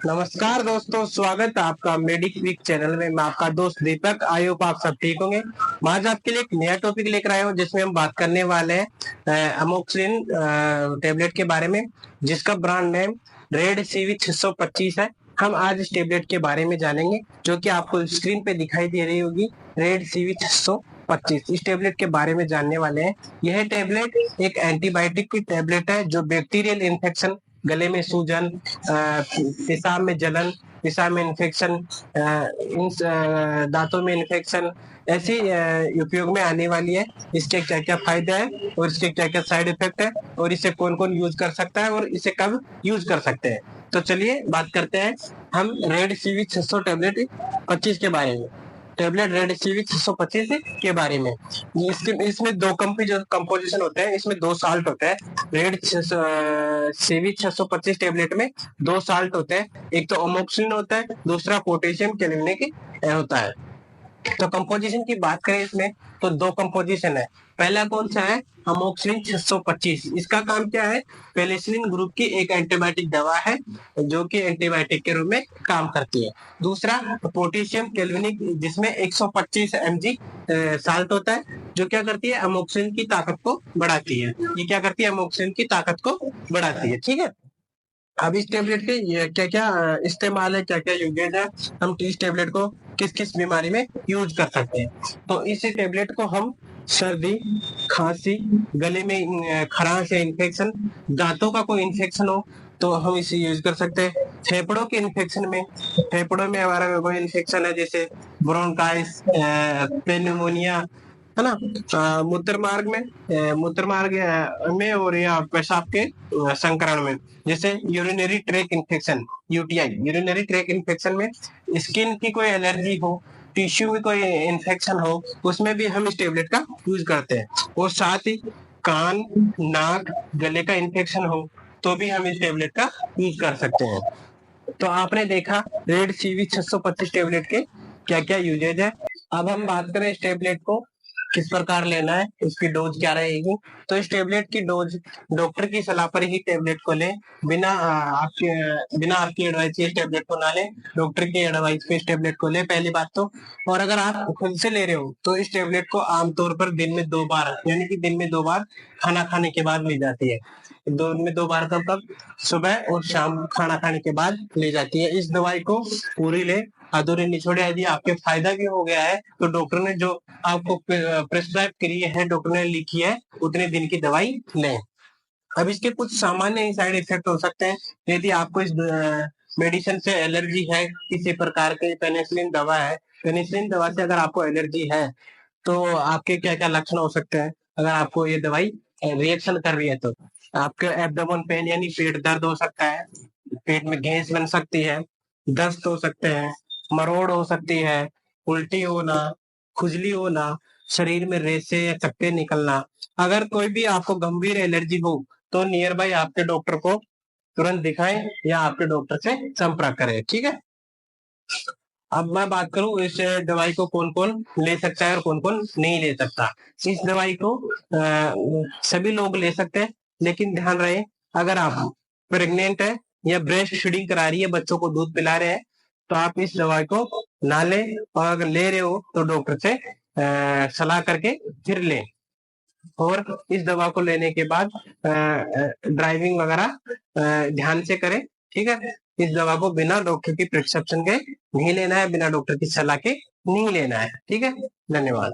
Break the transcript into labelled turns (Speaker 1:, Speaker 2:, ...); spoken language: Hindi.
Speaker 1: नमस्कार दोस्तों, स्वागत है आपका मेडिक वीक चैनल में। मैं आपका दोस्त दीपक। आई होप आप सब ठीक होंगे। मैं आज आपके लिए एक नया टॉपिक लेकर आया हूँ जिसमें हम बात करने वाले हैं अमोक्सिलिन टेबलेट के बारे में, जिसका ब्रांड नेम रेड सीवी 625 है। हम आज इस टेबलेट के बारे में जानेंगे, जो कि आपको स्क्रीन पे दिखाई दे रही होगी, रेड सीवी 625। इस टेबलेट के बारे में जानने वाले हैं। यह टेबलेट एक एंटीबायोटिक की टेबलेट है जो बैक्टीरियल इन्फेक्शन, गले में सूजन, पेशाब में जलन, पेशाब में इन्फेक्शन, दांतों में इन्फेक्शन, ऐसी उपयोग में आने वाली है। इसके क्या क्या फायदे हैं और इसके क्या क्या साइड इफेक्ट है और इसे कौन कौन यूज कर सकता है और इसे कब यूज कर सकते हैं। तो चलिए बात करते हैं हम रेड सीवी 600 टेबलेट 25 के बारे में। टेबलेट रेड सीवी 625 के बारे में, इसमें दो कंपोजिशन होते हैं। इसमें दो साल्ट होते हैं। रेड सीवी 625 टेबलेट में दो साल्ट होते हैं। एक तो अमोक्सिलिन होता है, दूसरा पोटेशियम क्लोराइड होता है। तो कंपोजिशन की बात करें इसमें, तो दो कंपोजिशन है। पहला कौन सा है? अमोक्सिलिन 625। इसका काम क्या है? पेनिसिलिन ग्रुप की एक एंटीबायोटिक दवा है जो कि एंटीबायोटिक के रूप में काम करती है। दूसरा पोटेशियम क्लोराइड, जिसमें 125 mg साल्ट होता है, जो क्या करती है? अमोक्सिलिन की ताकत को बढ़ाती है। ये क्या करती है? अमोक्सिलिन की ताकत को बढ़ाती है। ठीक है। अब इस टेबलेट के क्या क्या इस्तेमाल है, क्या क्या यूजेज है, हम इस टेबलेट को किस किस बीमारी में यूज कर सकते हैं। तो इस टेबलेट को हम सर्दी, खांसी, गले में खराश या इन्फेक्शन, दांतों का कोई इन्फेक्शन हो तो हम इसे यूज कर सकते हैं। फेफड़ों के इन्फेक्शन में, फेफड़ों में हमारा कोई इन्फेक्शन है जैसे ब्रोंकाइटिस, पेनिमोनिया, है ना, मूत्र मार्ग में और या पेशाब के संकरण में, जैसे urinary track infection, UTI. Urinary track infection में स्किन की कोई एलर्जी हो, टिश्यू में कोई इन्फेक्शन हो, उसमें भी हम इस टेबलेट का यूज करते हैं। और साथ ही कान, नाक, गले का इन्फेक्शन हो तो भी हम इस टेबलेट का यूज कर सकते हैं। तो आपने देखा रेड सीवी 625 टेबलेट के क्या क्या यूजेज है। अब हम बात करें इस टेबलेट को किस प्रकार लेना है, इसकी डोज क्या रहेगी। तो इस टेबलेट की डोज डॉक्टर की सलाह पर ही टेबलेट को लें। बिना आपकी एडवाइस के इस टेबलेट को ना लें। डॉक्टर की एडवाइस पे इस टेबलेट को लें, पहली बात तो। और अगर आप खुद से ले रहे हो तो इस टेबलेट को आमतौर पर दिन में 2 बार, यानी कि दिन में 2 बार खाना खाने के बाद ली जाती है। दिन में 2 बार कब कब? सुबह और शाम खाना खाने के बाद ली जाती है। इस दवाई को पूरी ले, अधूरी नहीं छोड़े। यदि आपके फायदा भी हो गया है तो डॉक्टर ने जो आपको प्रिस्क्राइब करी है, डॉक्टर ने लिखी है, उतने दिन की दवाई लें। अब इसके कुछ सामान्य साइड इफेक्ट हो सकते हैं। यदि आपको इस मेडिसिन से एलर्जी है, किसी प्रकार की पेनिसिलिन दवा है, पेनिसिलिन दवा से अगर आपको एलर्जी है तो आपके क्या क्या लक्षण हो सकते हैं। अगर आपको ये दवाई रिएक्शन कर रही है तो आपके एब्डोमेन पेन यानी पेट दर्द हो सकता है, पेट में गैस बन सकती है, दस्त हो सकते हैं, मरोड़ हो सकती है, उल्टी होना, खुजली होना, शरीर में रेशे या चक्के निकलना। अगर कोई भी आपको गंभीर एलर्जी हो तो नियर बाई आपके डॉक्टर को तुरंत दिखाएं या आपके डॉक्टर से संपर्क करें। ठीक है। अब मैं बात करूं इस दवाई को कौन कौन ले सकता है और कौन कौन नहीं ले सकता। इस दवाई को सभी लोग ले सकते हैं, लेकिन ध्यान रहे अगर आप प्रेग्नेंट है या ब्रेस्ट फीडिंग करा रही है, बच्चों को दूध पिला रहे हैं, तो आप इस दवाई को ना लें। और अगर ले रहे हो तो डॉक्टर से सलाह करके फिर लें। और इस दवा को लेने के बाद ड्राइविंग वगैरह ध्यान से करें। ठीक है। इस दवा को बिना डॉक्टर की प्रिस्क्रिप्शन के नहीं लेना है, बिना डॉक्टर की सलाह के नहीं लेना है। ठीक है। धन्यवाद।